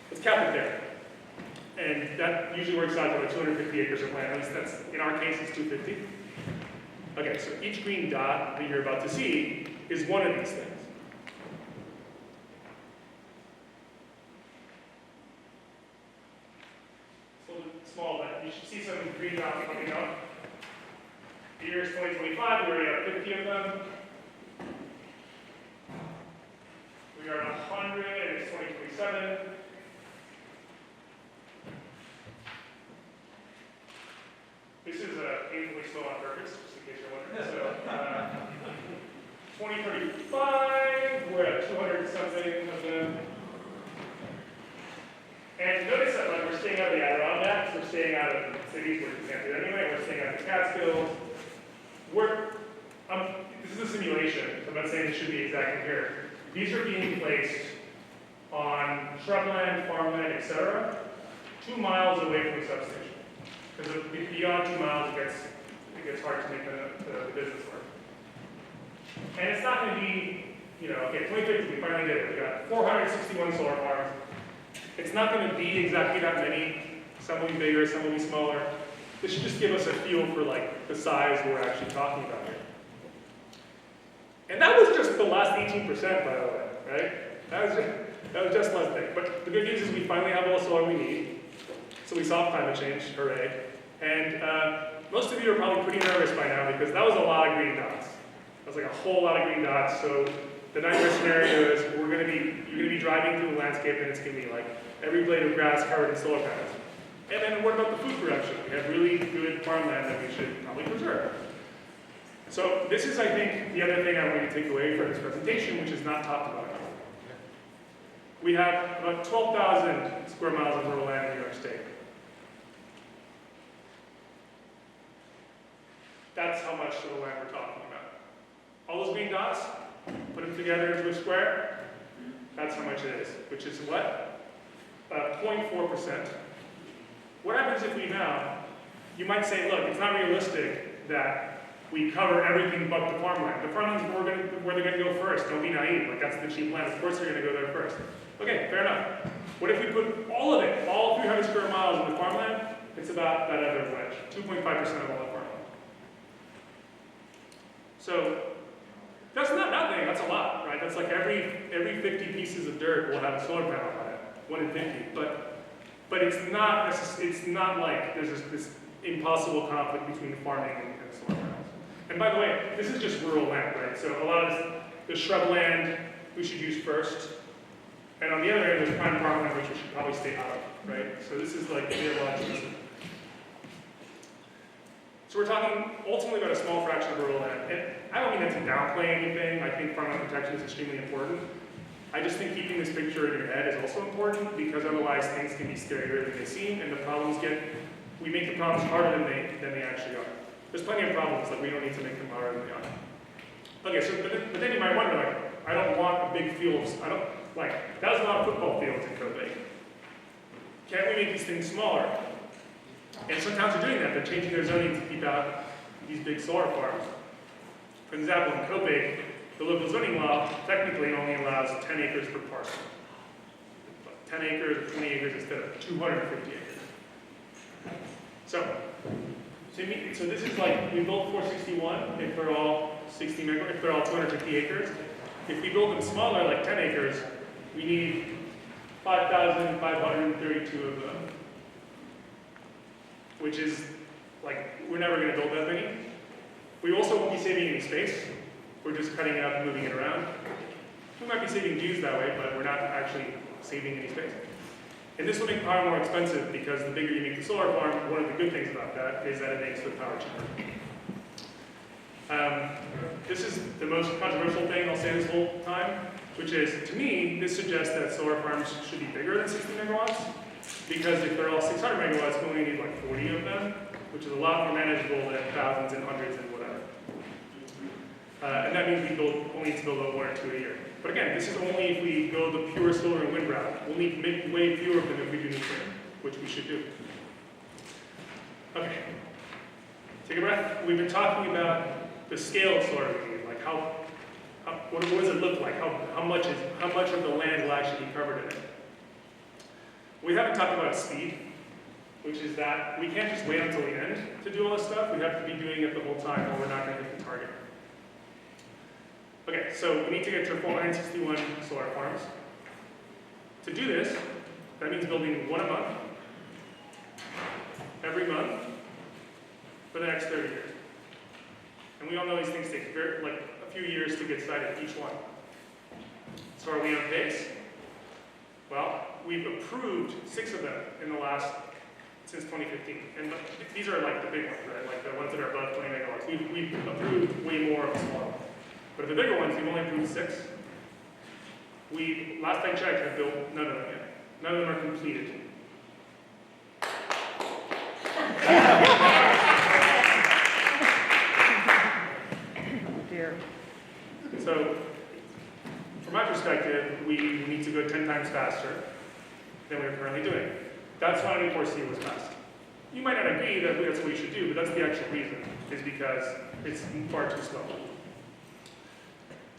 let's cap it there. And that usually works out to like 250 acres of land. At least that's, in our case, it's 250. Okay, so each green dot that you're about to see is one of these things. It's a little bit small, but you should see some green dots coming up. The year is 2025, we already have 50 of them. We are at 100, and it's 2027. This is painfully slow on purpose, just in case you're wondering. So, 2035, we're at 200 something of them. And notice that like we're staying out of the Adirondacks, we're staying out of cities where you can't do it anyway, we're staying out of the Catskills. This is a simulation, so I'm not saying this should be exactly here. These are being placed on shrubland, farmland, etc., 2 miles away from the substation. Because beyond 2 miles, it gets hard to make the business work. And it's not going to be, okay, 2050, we finally did it. We got 461 solar farms. It's not going to be exactly that many. Some will be bigger, some will be smaller. This should just give us a feel for like the size we're actually talking about here. And that was just the last 18%, by the way, right? That was just less big. But the good news is we finally have all the solar we need. So we solved climate change, hooray. And most of you are probably pretty nervous by now because that was a lot of green dots. That was like a whole lot of green dots. So the nightmare scenario is you're gonna be driving through the landscape and it's gonna be like every blade of grass covered in solar panels. And then what about the food production? We have really good farmland that we should probably preserve. So this is, I think, the other thing I want you to take away from this presentation, which is not talked about enough. We have about 12,000 square miles of rural land in New York State. That's how much of the land we're talking about. All those green dots, put them together into a square, that's how much it is, which is what? 0.4%. What happens if we now, you might say, look, it's not realistic that we cover everything but the farmland. The farmland's where they're going to go first. Don't be naive. Like, that's the cheap land. Of course they're going to go there first. Okay, fair enough. What if we put all of it, all 300 square miles in the farmland? It's about that other wedge, 2.5% of all the farmland. So that's not nothing. That's a lot, right? That's like every 50 pieces of dirt will have a solar panel on it, 1 in 50. But it's not like there's this impossible conflict between farming and solar panels. And by the way, this is just rural land, right? So a lot of the shrubland we should use first. And on the other end, there's prime farmland, which we should probably stay out of, right? So this is like the other system. So we're talking ultimately about a small fraction of rural land. And I don't mean that to downplay anything. I think farmland protection is extremely important. I just think keeping this picture in your head is also important because otherwise things can be scarier than they seem and we make the problems harder than they actually are. There's plenty of problems that we don't need to make them harder than they are. Okay, so but then you might wonder, like, I don't want a big field. That was a lot of football fields in Copake. Can't we make these things smaller? And some towns are doing that. They're changing their zoning to keep out these big solar farms. For example, in Copake, the local zoning law technically only allows 10 acres per parcel. 10 acres or 20 acres instead of 250 acres. So this is like, we built 461 if they're all 60 megawatts, if they're all 250 acres. If we build them smaller, like 10 acres, we need 5,532 of them, which is like, we're never going to build that many. We also won't be saving any space. We're just cutting it up and moving it around. We might be saving views that way, but we're not actually saving any space. And this will make power more expensive because the bigger you make the solar farm, one of the good things about that is that it makes the power cheaper. This is the most controversial thing I'll say this whole time, which is, to me, this suggests that solar farms should be bigger than 60 megawatts, because if they're all 600 megawatts, we only need like 40 of them, which is a lot more manageable than thousands and hundreds and whatever. And that means we only need to build about 1 or 2 a year. But again, this is only if we go the pure solar and wind route. We'll need to make way fewer of them if we do nuclear, which we should do. Okay, take a breath. We've been talking about the scale of solar we need, like what does it look like? How much of the land will actually be covered in it? We haven't talked about speed, which is that we can't just wait until the end to do all this stuff. We have to be doing it the whole time, or we're not going to hit the target. Okay, so we need to get to 461 solar farms. To do this, that means building one a month, every month, for the next 30 years. And we all know these things take a few years to get started, each one. So are we on pace? Well, we've approved 6 of them since 2015. And these are like the big ones, right? Like the ones that are above 20 megawatts. We've approved way more of the smaller ones. But the bigger ones, we've only approved 6. We, last I checked, have built none of them yet. None of them are completed. So, from my perspective, we need to go 10 times faster than we're currently doing. That's why E4C was passed. You might not agree that that's what we should do, but that's the actual reason, is because it's far too slow.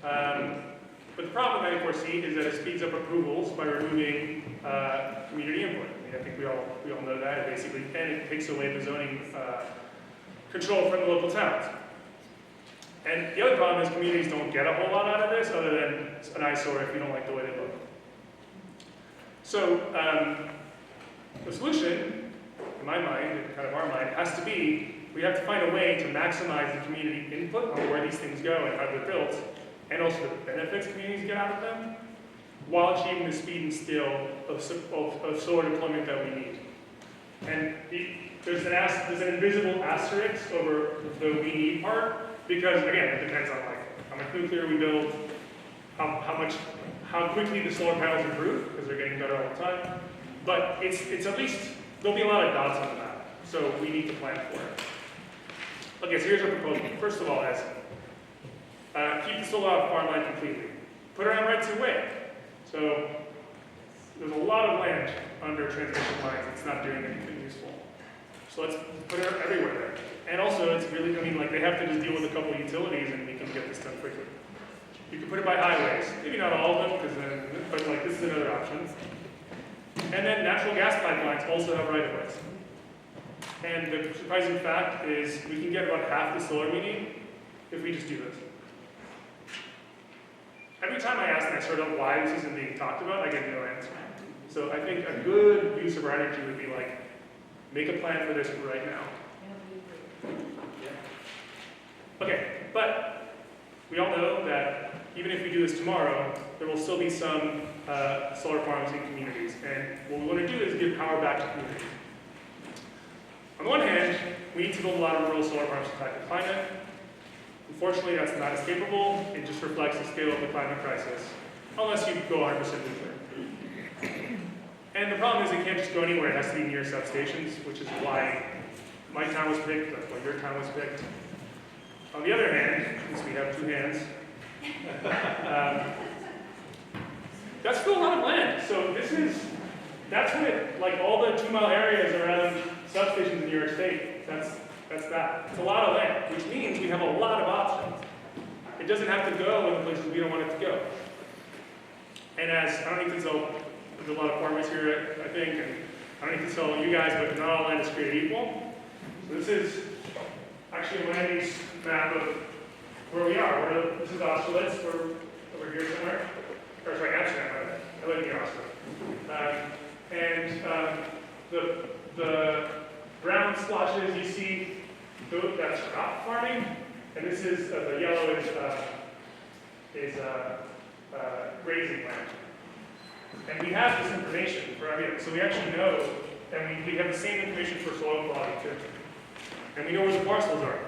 But the problem with E4C is that it speeds up approvals by removing community input. I mean, I think we all know that. And it takes away the zoning control from the local towns. And the other problem is communities don't get a whole lot out of this other than an eyesore if you don't like the way they look. So the solution, in my mind, and kind of our mind, has to be we have to find a way to maximize the community input on where these things go and how they're built, and also the benefits communities get out of them, while achieving the speed and scale of solar deployment that we need. And there's an invisible asterisk over the we need part, because again, it depends on like how much nuclear we build, how quickly the solar panels improve, because they're getting better all the time. But it's at least, there'll be a lot of dots on the map, so we need to plan for it. Okay, so here's our proposal. First of all, is keep the solar off farmland completely. Put it on rights of way. So there's a lot of land under transmission lines that's not doing anything useful. So let's put it everywhere there. And also, it's really, I mean, like they have to just deal with a couple of utilities and we can get this done quickly. You can put it by highways. Maybe not all of them, but like this is another option. And then natural gas pipelines also have right-of-ways. And the surprising fact is we can get about half the solar we need if we just do this. Every time I ask and I sort out why this isn't being talked about, I get no answer. So I think a good use of our energy would be like, make a plan for this right now. Okay, but we all know that even if we do this tomorrow, there will still be some solar farms in communities. And what we want to do is give power back to communities. On the one hand, we need to build a lot of rural solar farms to tackle climate. Unfortunately, that's not as capable. It just reflects the scale of the climate crisis, unless you go 100% nuclear. And the problem is it can't just go anywhere. It has to be near substations, which is why my town was picked, that's why your town was picked. On the other hand, since we have 2 hands, that's still a lot of land. So that's what, like all the 2-mile areas around substations in New York State, that's that. It's a lot of land, which means we have a lot of options. doesn't have to go in the places we don't want it to go. And as, I don't need to tell, there's a lot of farmers here, I think, and I don't need to tell you guys, but not all land is created equal. So this is actually a land use map of where we are. This is Austerlitz, we're over here somewhere. Or sorry, Amsterdam, I live near Amsterdam. The brown splotches you see, that's crop farming, and this is, the yellow is grazing land. And we have this information for everything, so we actually know, and we have the same information for soil quality too. And we know where the parcels are.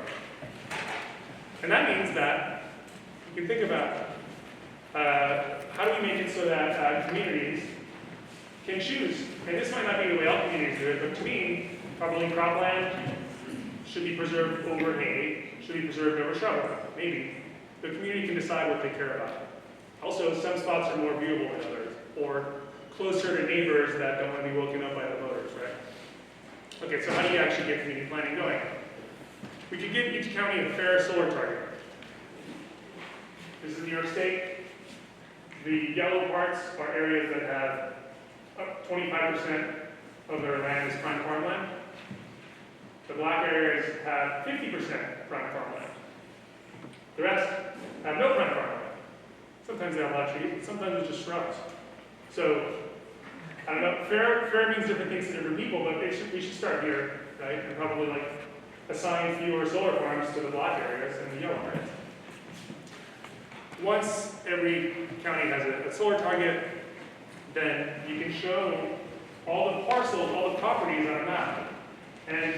And that means that you can think about how do we make it so that communities can choose. And this might not be the way all communities do it, but to me, probably cropland should be preserved over hay, should be preserved over shrubbery, maybe. The community can decide what they care about. Also, some spots are more viewable than others, or closer to neighbors that don't want to be woken up by the motors, right? Okay, so how do you actually get community planning going? We could give each county a fair solar target. This is New York State. The yellow parts are areas that have up 25% of their land is prime farmland. The black areas have 50% prime farmland. The rest have no prime farmland. Sometimes they have a lot of trees, but sometimes it's just shrubs. So, I don't know, fair means different things to different people, but we should start here, right? And probably like assign fewer solar farms to the black areas and the yellow areas. Once every county has a solar target, then you can show all the parcels, all the properties on a map. And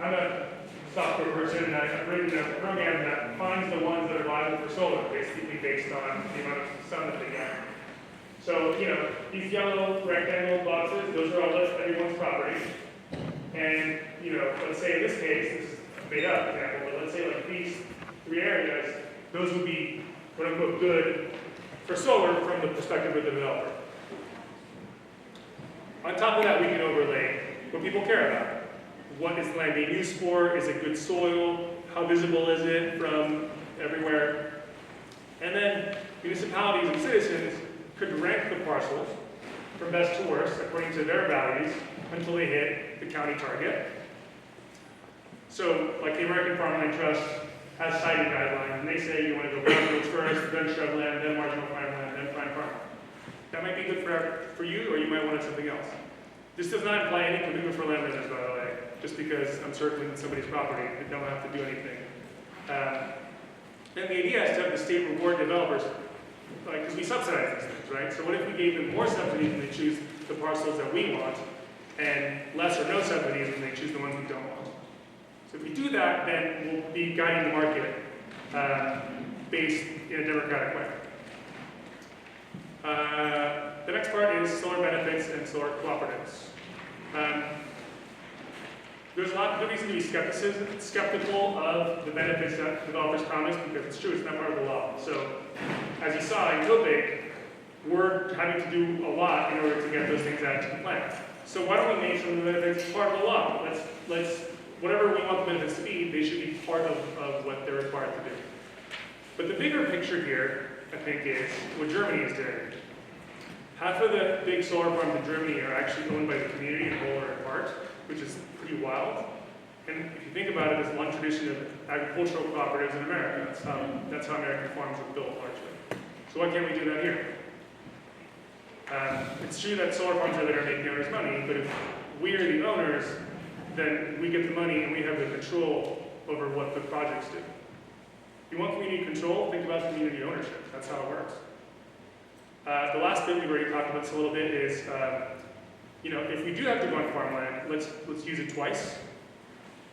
I'm a software person, and I've written a program that finds the ones that are viable for solar, basically based on the amount of sun that they get. So, you know, these yellow rectangle boxes, those are all everyone's property. And, you know, let's say in this case, this is a made up example, but let's say like these three areas, those would be, quote unquote, good for solar from the perspective of the developer. On top of that, we can overlay what people care about. What is the land being used for? Is it good soil? How visible is it from everywhere? And then municipalities and citizens could rank the parcels from best to worst according to their values until they hit the county target. So, like the American Farmland Trust has siting guidelines, and they say you want to go brownfields first, then shrubland, then marginal farmland, then prime farmland. That might be good for you, or you might want something else. This does not imply any commitment for landowners, by the way. Just because I'm circling somebody's property, they don't have to do anything. And the idea is to have the state reward developers, like, because we subsidize these things, right? So what if we gave them more subsidies and they choose the parcels that we want, and less or no subsidies and they choose the ones we don't want? So if we do that, then we'll be guiding the market based in a democratic way. The next part is solar benefits and solar cooperatives. There's a lot of reason to be skeptical of the benefits that developers promise, because it's true, it's not part of the law. So, as you saw in Copake, we're having to do a lot in order to get those things out to the plan. So why don't we make some of the benefits part of the law? Let's whatever we want the benefits to be, they should be part of what they're required to do. But the bigger picture here, I think, is what Germany is doing. Half of the big solar farms in Germany are actually owned by the community in whole or in part, which is pretty wild. And if you think about it, there's a long tradition of agricultural cooperatives in America. That's how American farms were built largely. So why can't we do that here? It's true that solar farms are there to make the owners money, but if we are the owners, then we get the money and we have the control over what the projects do. If you want community control, think about community ownership. That's how it works. The last bit we've already talked about this a little bit is, you know, if we do have to go on farmland, let's use it twice.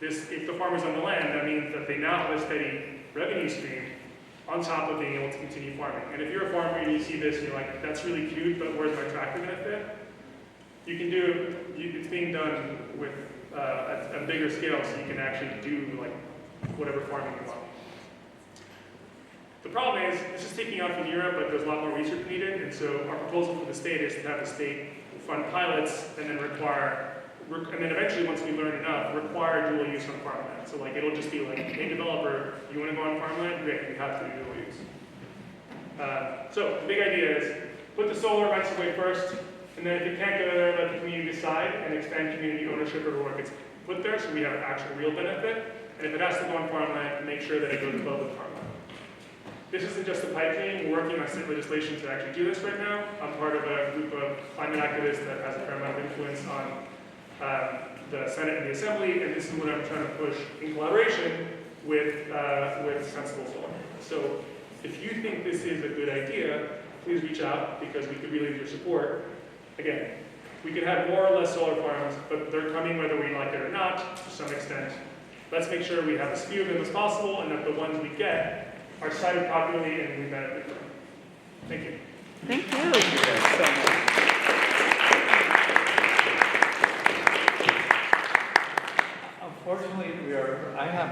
If the farmer's on the land, that means that they now have a steady revenue stream on top of being able to continue farming. And if you're a farmer and you see this and you're like, that's really cute, but where's my tractor going to fit? You can do, it's being done with a bigger scale, so you can actually do like whatever farming you want. The problem is, this is taking off in Europe, but there's a lot more research needed, and so our proposal for the state is to have the state fund pilots and then and then eventually, once we learn enough, require dual use on farmland. So like, it'll just be like, hey developer, You want to go on farmland? Great, you have to do your use. So the big idea is put the solar rights away first, and then if it can't go there, let the community decide and expand community ownership over what gets put there, so we have actual real benefit. And if it has to go on farmland, make sure that it goes above the farmland. This isn't just a pipe dream. We're working on state legislation to actually do this right now. I'm part of a group of climate activists that has a fair amount of influence on the Senate and the Assembly, and this is what I'm trying to push in collaboration with sensible solar. So if you think this is a good idea, please reach out because we could really use your support. Again, we could have more or less solar farms, but they're coming whether we like it or not to some extent. Let's make sure we have as few of them as possible and that the ones we get are cited properly and we benefit from them. Thank you. Thank you. Thank you guys so much. Unfortunately, I have